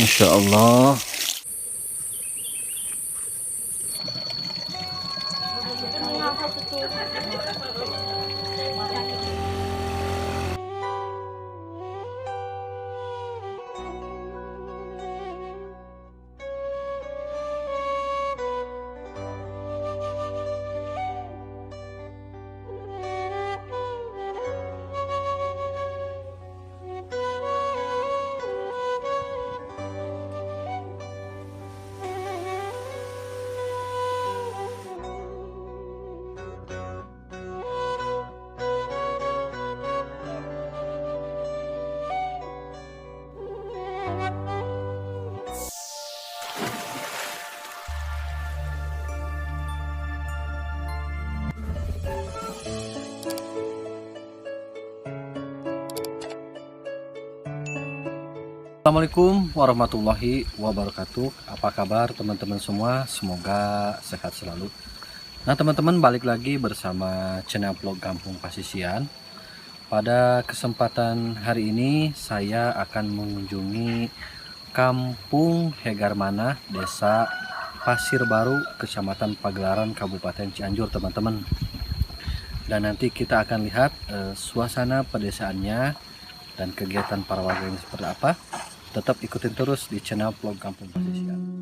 Masya Allah. Assalamualaikum warahmatullahi wabarakatuh. Apa kabar teman-teman semua? Semoga sehat selalu. Nah teman-teman, balik lagi bersama channel vlog Kampung Pasisian. Pada kesempatan hari ini saya akan mengunjungi Kampung Hegarmanah, Desa Pasir Baru, Kecamatan Pagelaran, Kabupaten Cianjur teman-teman. Dan nanti kita akan lihat suasana pedesaannya dan kegiatan para warga ini seperti apa. Tetap ikutin terus di channel vlog Kampung Pasisian.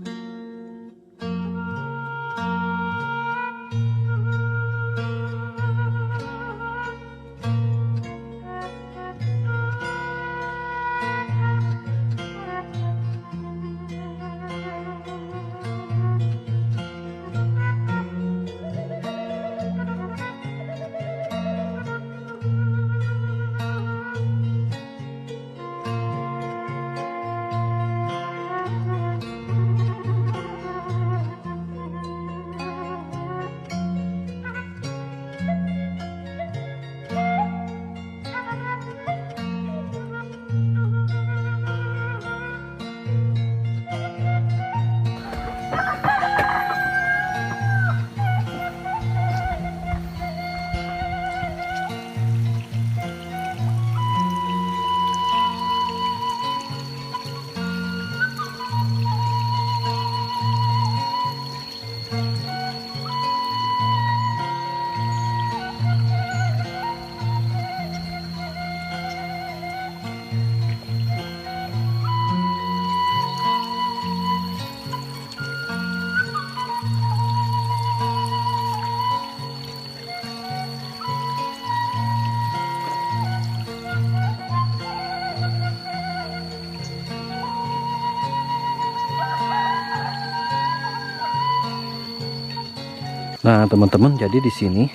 Nah teman-teman, jadi di sini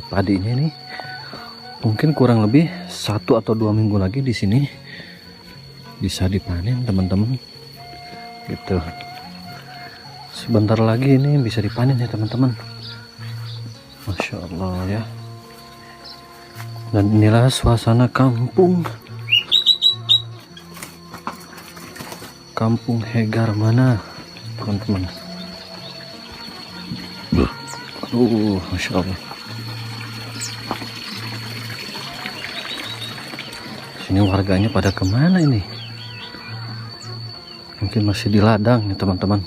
padinya nih mungkin kurang lebih 1 atau 2 minggu lagi di sini bisa dipanen teman-teman. Gitu. Sebentar lagi ini bisa dipanen ya teman-teman. Masya Allah ya. Dan inilah suasana Kampung Hegarmanah teman-teman. Masya Allah. Sini warganya pada kemana ini? Mungkin masih di ladang ya teman-teman.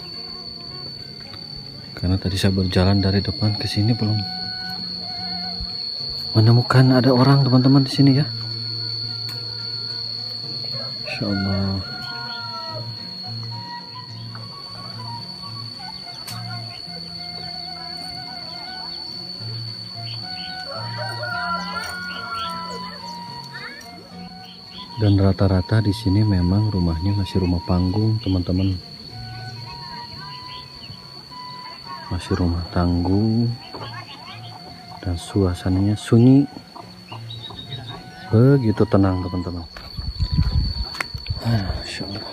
Karena tadi saya berjalan dari depan ke sini belum menemukan ada orang teman-teman di sini ya. Masya Allah. Dan rata-rata di sini memang rumahnya masih rumah panggung teman-teman, masih rumah tanggung dan suasananya sunyi, begitu tenang teman-teman. Masya Allah.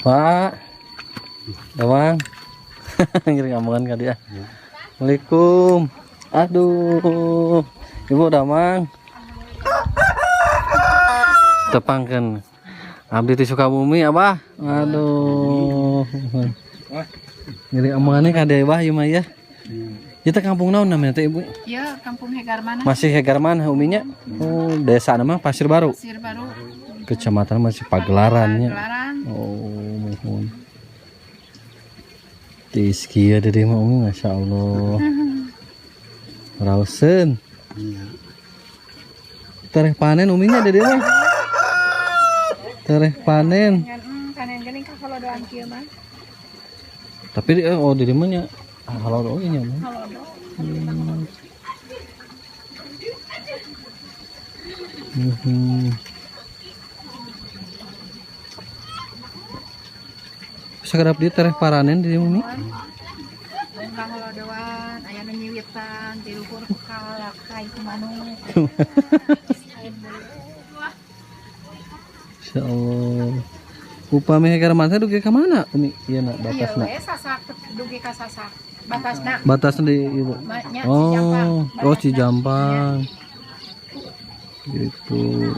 Pak, Bang, ngiring omongan kan dia. Assalamualaikum. Aduh. Ibu damang tepangkan abdi ti Sukabumi abah. Aduh. Jadi omongannya kade bah ieu mah ya. Kita kampung naon namanya teh Ibu? Ya, Kampung Hegarmana. Masih Hegarman uminya. Oh, desa nama Pasir Baru. Pasir Baru. Kecamatan masih Pagelarannya. Pagelaran. Oh, mohon. Tiski ya dari mah Umi, Masya Allah. Rausen. Tereh panen uminya dari mah. Tereh panen. Panen geuning ka kalau doang kieu mah. Tapi oh di mana halal oh ini mah. Halodo. Sagarap dia tereh paranen di Umi. Kang halodoan aya nu nyiwitan di luhur kalak kai ku manuk. Insya Allah. Upami Hegarman teh dugi ka mana Umi? Ieu na batasna. Ieu we sasak dugi ka sasak. Batasna. Batasna di itu. Nya Oh, oh Cijampang. Cijampang. Gitu.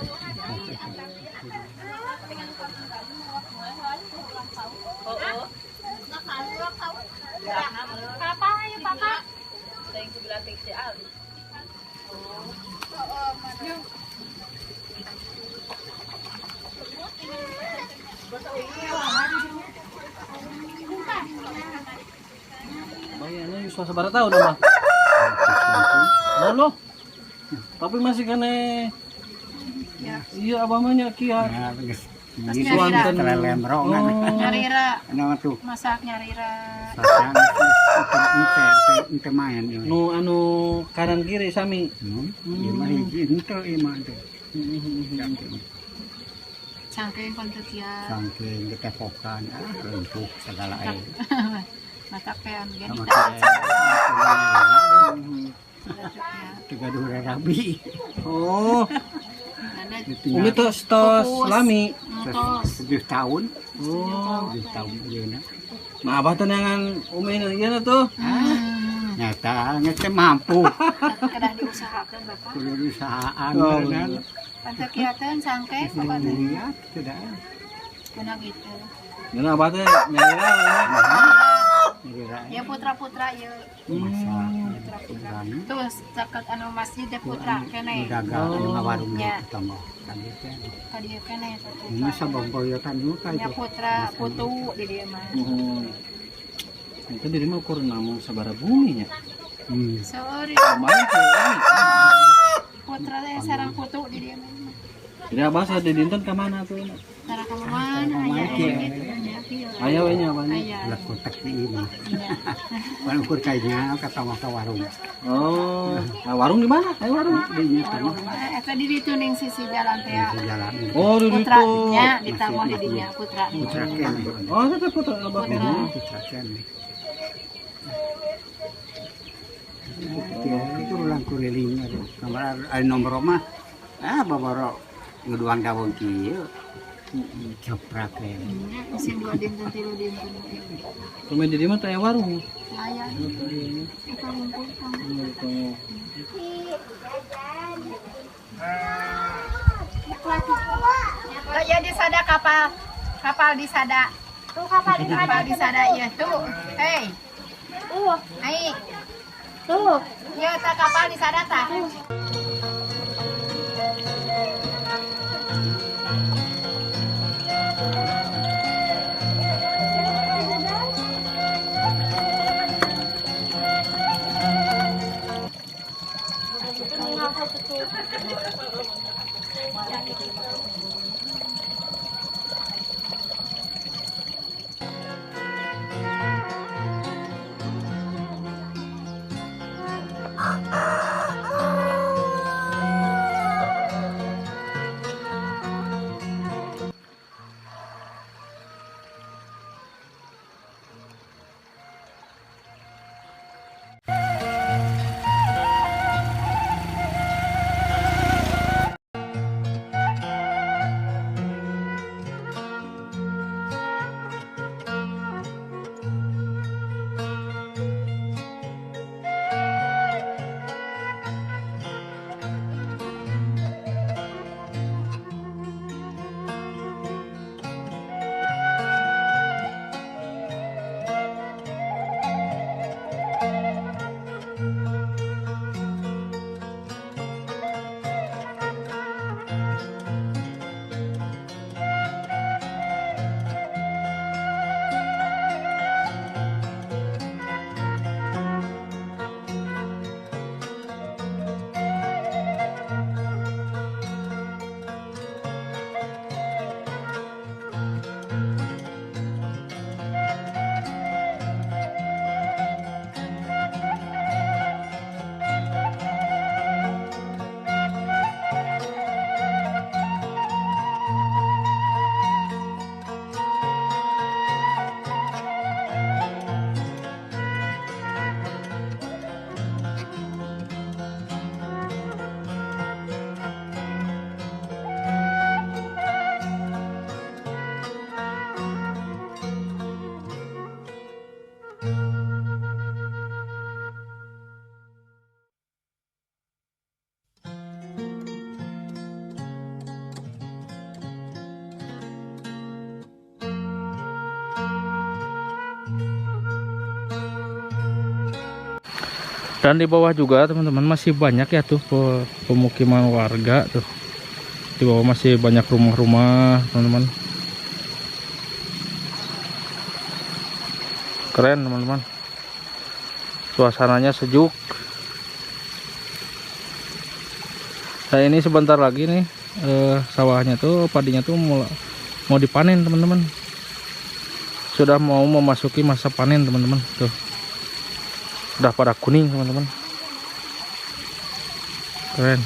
Papa, ayo papa. Bayarnya Yusuf seberapa tahun mah? Lalu, tapi masih kene. Ya. Iya abamanya kia. Nyarira. Lembrong kan. Nyarira. Nama tuh. Masak nyarira. Sasang ente main ya. Nu anu kanan kiri sami. Iya mah hiji ente imah teh. Cangkeng kontekian. Saking kita fokan untuk segala air. Masak pean gini. Sama tiga dua rabi. Oh, Nanda Umi tos lami. tos. 7 tahun. Oh, 7 tahun aja. nah abah teh nangan Umi ieu tuh. Nyata ngete mampu. Kedah diusahakeun Bapak. Kudu usahaan Oh, kan. Pantekiateun cangkeng Bapak teh. Lihat sudah. Kuna gitu. Ngan abah teh nyarira. Ya putra-putra ya. Putra-putra. Terus caket anu masjid teh putra kene. Dagang warung Ya. utama. Tadi teh. Tadi kene Ini sabang boyotan juga Ya itu. putra putu di dieu mah. Itu diri mah ukur namung sabara bumi nya. Sorry. Lumayan tuh Umi. Putra teh sareng putu di dieu mah. Jadi abah sa di dinten ka mana tuh? Sareng ka mana aya gitu nya kieu. Aya we nya abah. Aya. Lah kotak di ini. Iya. Kan ukur kayaknya kata ke warung. Oh, nah, warung di mana? Ayo warung. Di tanah Eta di ditu ning sisi jalan teh. di jalan. Oh, di Putra situ. nya ditawah di dinya putra. Putra ken. Oh, itu putra abah. Putra ken. Itu ulang kurilingnya. Kamar ada nomor rumah. Babaro ngeduang dawon kieu. Ceprak ya. Mesin 2 dinten 3 dinten. Cuma di mah teh warung. Layan. Kita ngumpul kan. Oh, ya di sada kapal di sada. Tuh kapal di sada ya tuh. Hei. Ai. Tuh. Ya ta kapal di sada ta. Dan di bawah juga teman-teman masih banyak ya tuh pemukiman warga tuh. Di bawah masih banyak rumah-rumah teman-teman. Keren teman-teman. Suasananya sejuk. Nah ini sebentar lagi nih sawahnya tuh, padinya tuh mau dipanen teman-teman. Sudah mau memasuki masa panen teman-teman tuh. Sudah pada kuning teman-teman. Keren.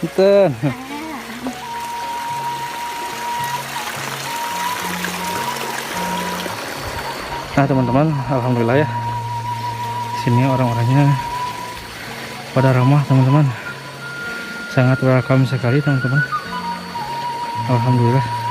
Enten. Nah teman-teman, alhamdulillah ya. Sini orang-orangnya pada ramah teman-teman. Sangat welcome sekali teman-teman. Alhamdulillah.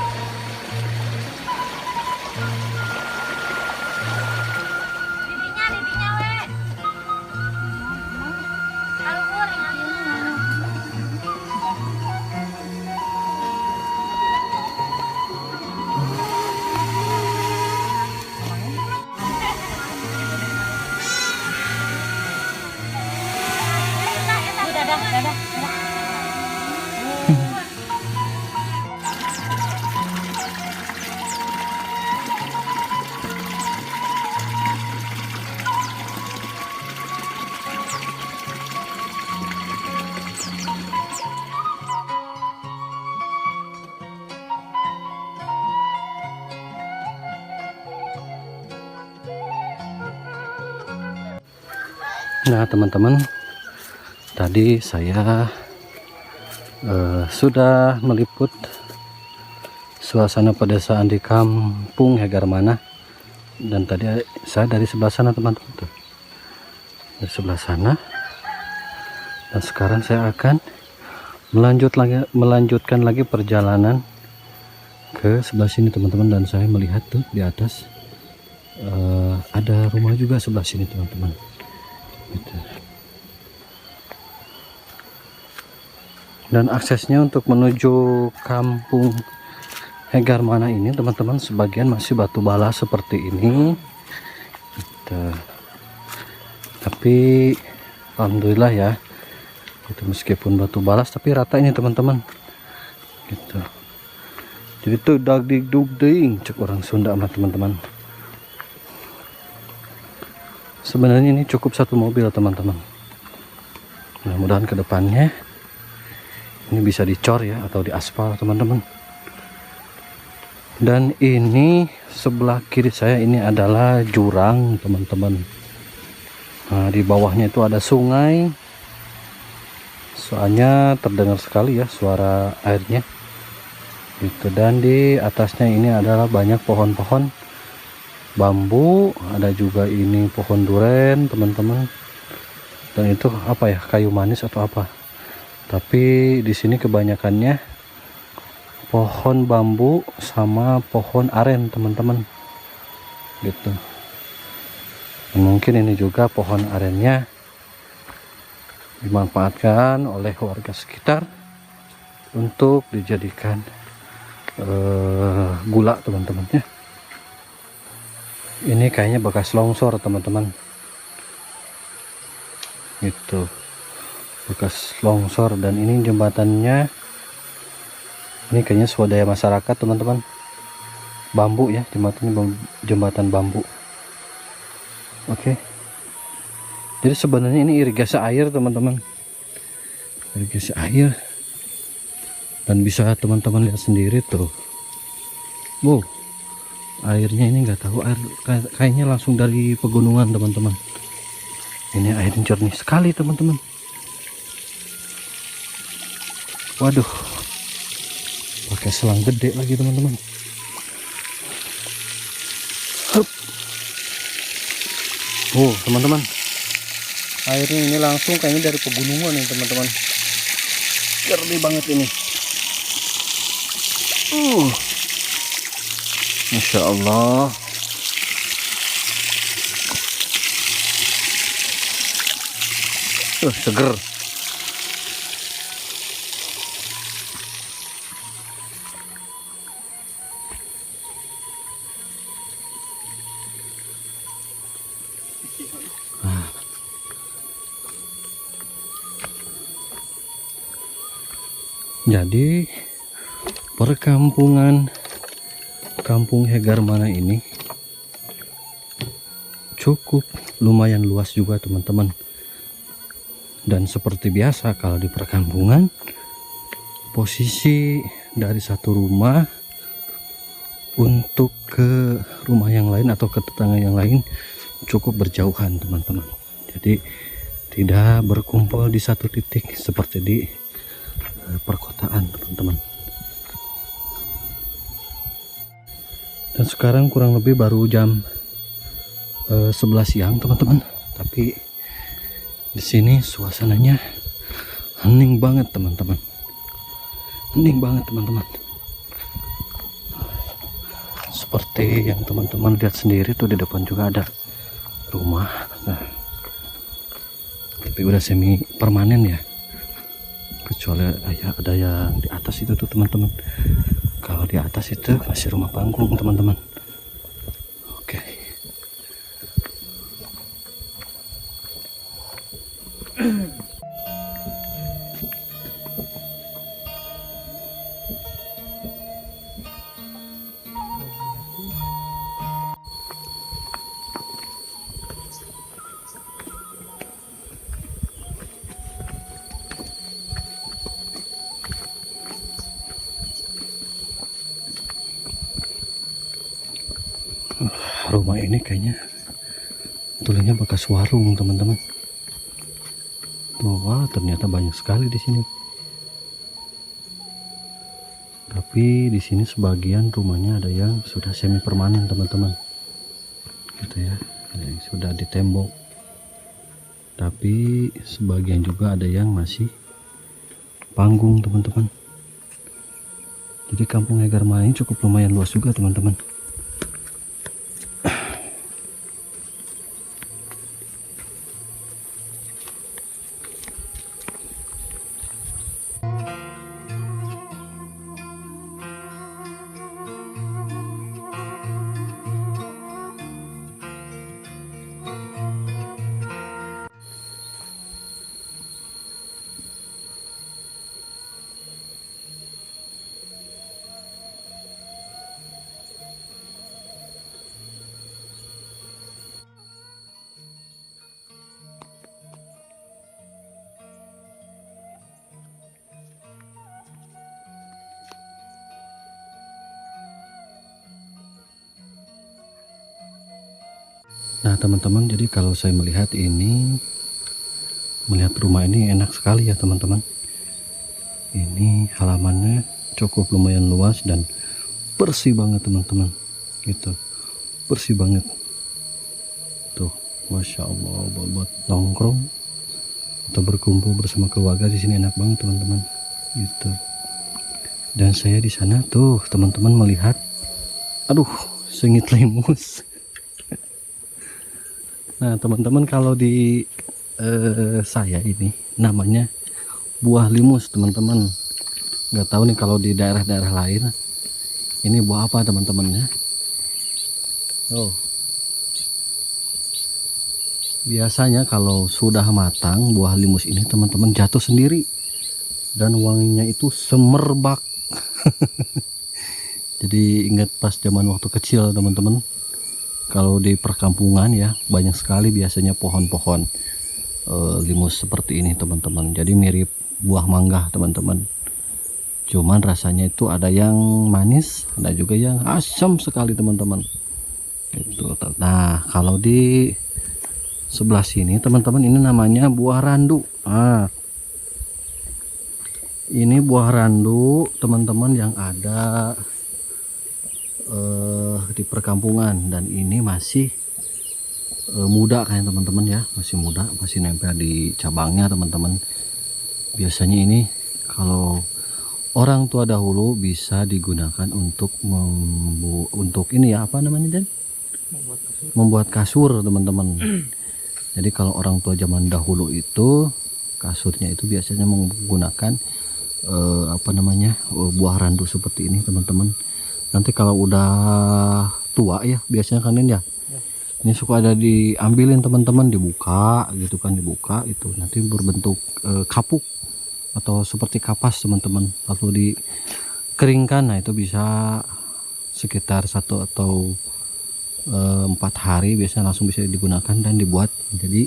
Nah teman-teman, tadi saya sudah meliput suasana pedesaan di kampung Hegarmana, dan tadi saya dari sebelah sana teman-teman tuh, dari sebelah sana, dan sekarang saya akan melanjutkan lagi perjalanan ke sebelah sini teman-teman. Dan saya melihat tuh di atas ada rumah juga sebelah sini teman-teman gitu. Dan aksesnya untuk menuju kampung Hegarmana ini teman-teman, sebagian masih batu bala seperti ini gitu. Tapi alhamdulillah ya, itu meskipun batu balas tapi rata ini teman-teman gitu. Jadi tuh dagdig dugding cek orang Sunda sama teman-teman. Sebenarnya ini cukup satu mobil teman-teman. Mudah-mudahan kedepannya ini bisa dicor ya, atau diaspal teman-teman. Dan ini sebelah kiri saya ini adalah jurang teman-teman. Nah di bawahnya itu ada sungai. Soalnya terdengar sekali ya suara airnya gitu. Dan di atasnya ini adalah banyak pohon-pohon bambu, ada juga ini pohon duren teman-teman. Dan itu apa ya, kayu manis atau apa, tapi di sini kebanyakannya pohon bambu sama pohon aren teman-teman gitu. Mungkin ini juga pohon arennya dimanfaatkan oleh warga sekitar untuk dijadikan gula teman-teman ya. Ini kayaknya bekas longsor teman-teman itu, bekas longsor. Dan ini jembatannya, ini kayaknya swadaya masyarakat teman-teman, bambu ya, jembatan bambu. Oke. Jadi sebenarnya ini irigasi air teman-teman, irigasi air. Dan bisa teman-teman lihat sendiri tuh, Wow, airnya ini nggak tahu, air kayaknya langsung dari pegunungan teman-teman. Ini airnya jernih sekali teman-teman. Waduh, pakai selang gede lagi teman-teman. Hup. Oh teman-teman, airnya ini langsung kayaknya dari pegunungan nih teman-teman. Jernih banget ini. Masya Allah. Seger. Jadi perkampungan Kampung Hegarmana ini cukup lumayan luas juga teman-teman. Dan seperti biasa kalau di perkampungan, posisi dari satu rumah untuk ke rumah yang lain atau ke tetangga yang lain cukup berjauhan teman-teman. Jadi tidak berkumpul di satu titik seperti di perkotaan teman-teman. Dan sekarang kurang lebih baru jam 11 siang teman-teman, tapi di sini suasananya hening banget teman-teman, hening banget teman-teman. Seperti yang teman-teman lihat sendiri tuh, di depan juga ada rumah. Nah, tapi udah semi permanen ya, kecuali ada yang di atas itu tuh teman-teman. Kalau di atas itu masih rumah panggung teman-teman. Oke. Rumah ini kayaknya dulunya bekas warung teman-teman. Wah, ternyata banyak sekali di sini. Tapi di sini sebagian rumahnya ada yang sudah semi permanen teman-teman, gitu ya, ada yang sudah ditembok. Tapi sebagian juga ada yang masih panggung teman-teman. Jadi Kampung Hegarmana ini cukup lumayan luas juga teman-teman. Nah teman-teman, jadi kalau saya melihat rumah ini enak sekali ya teman-teman. Ini halamannya cukup lumayan luas dan bersih banget teman-teman, gitu, bersih banget tuh. Masya Allah, buat nongkrong atau berkumpul bersama keluarga di sini enak banget teman-teman, gitu. Dan saya di sana tuh teman-teman melihat, aduh, sengit limus. Nah teman-teman, kalau di saya ini namanya buah limus teman-teman. Nggak tahu nih kalau di daerah-daerah lain ini buah apa teman-temannya. Oh, biasanya kalau sudah matang buah limus ini teman-teman jatuh sendiri dan wanginya itu semerbak. Jadi ingat pas zaman waktu kecil teman-teman, kalau di perkampungan ya banyak sekali biasanya pohon-pohon limus seperti ini teman-teman. Jadi mirip buah mangga teman-teman. Cuman rasanya itu ada yang manis, ada juga yang asam sekali teman-teman. Itu. Nah, kalau di sebelah sini teman-teman ini namanya buah randu. Nah, ini buah randu teman-teman yang ada di perkampungan, dan ini masih muda kayak teman-teman ya, masih muda, masih nempel di cabangnya teman-teman. Biasanya ini kalau orang tua dahulu bisa digunakan untuk ini ya, apa namanya Dan? Membuat kasur teman-teman. Jadi kalau orang tua zaman dahulu itu kasurnya itu biasanya menggunakan apa namanya, buah randu seperti ini teman-teman. Nanti kalau udah tua ya biasanya kan ya, ini suka ada diambilin teman-teman, dibuka gitu kan, dibuka itu nanti berbentuk kapuk atau seperti kapas teman-teman, lalu dikeringkan. Nah itu bisa sekitar 1 atau 4 hari biasanya langsung bisa digunakan dan dibuat menjadi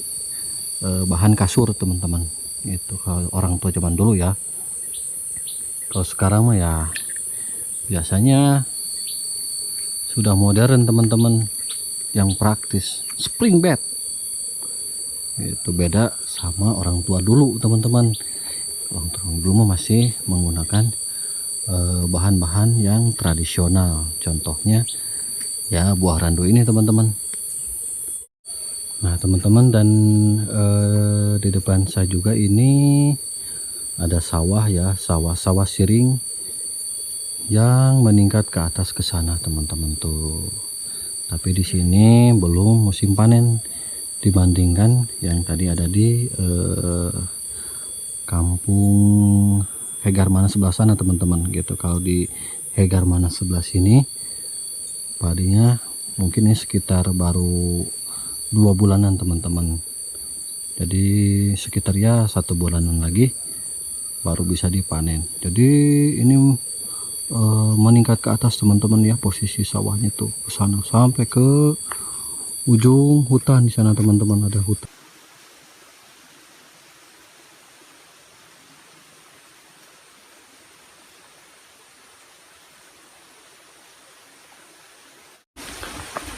bahan kasur teman-teman. Itu kalau orang tua zaman dulu ya. Kalau sekarang mah ya biasanya sudah modern teman-teman, yang praktis, spring bed. Itu beda sama orang tua dulu teman-teman. Orang tua dulu mah masih menggunakan bahan-bahan yang tradisional. Contohnya ya buah randu ini teman-teman. Nah teman-teman, dan di depan saya juga ini ada sawah ya, sawah siring yang meningkat ke atas ke sana teman-teman tuh. Tapi di sini belum musim panen dibandingkan yang tadi ada di kampung Hegarmana sebelah sana teman-teman gitu. Kalau di Hegarmana sebelah sini padinya mungkin ini sekitar baru 2 bulanan teman-teman. Jadi sekitar ya 1 bulanan lagi baru bisa dipanen. Jadi ini meningkat ke atas teman-teman ya, posisi sawahnya tuh ke sana sampai ke ujung hutan. Di sana teman-teman ada hutan.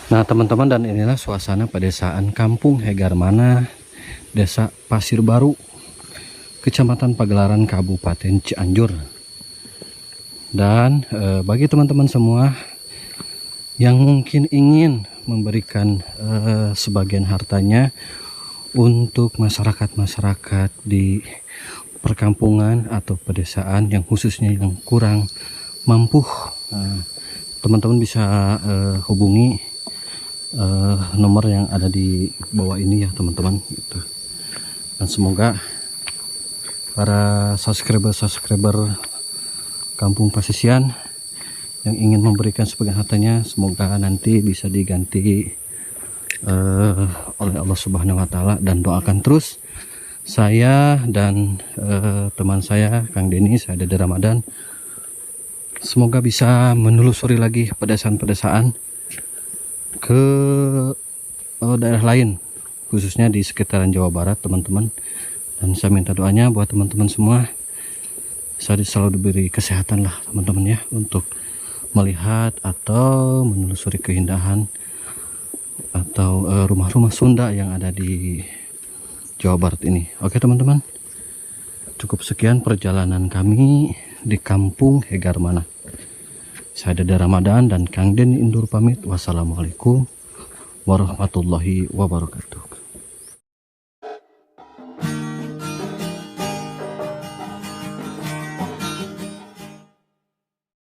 Nah teman-teman, dan inilah suasana pedesaan kampung Hegarmana, Desa Pasir Baru, Kecamatan Pagelaran, Kabupaten Cianjur. Dan bagi teman-teman semua yang mungkin ingin memberikan sebagian hartanya untuk masyarakat-masyarakat di perkampungan atau pedesaan yang khususnya yang kurang mampu, teman-teman bisa hubungi nomor yang ada di bawah ini ya teman-teman gitu. Dan semoga para subscriber Kampung Pasisian yang ingin memberikan sebagian hartanya, semoga nanti bisa diganti oleh Allah Subhanahu wa Ta'ala. Dan doakan terus saya dan teman saya Kang Denny, saya Dede Ramadan, semoga bisa menelusuri lagi pedesaan-pedesaan ke daerah lain, khususnya di sekitaran Jawa Barat teman-teman. Dan saya minta doanya buat teman-teman semua, saya selalu diberi kesehatan lah teman-teman ya, untuk melihat atau menelusuri keindahan atau rumah-rumah Sunda yang ada di Jawa Barat ini. Oke teman-teman, cukup sekian perjalanan kami di kampung Hegarmana. Saya Dede Ramadan dan Kang Denny undur pamit. Wassalamualaikum warahmatullahi wabarakatuh.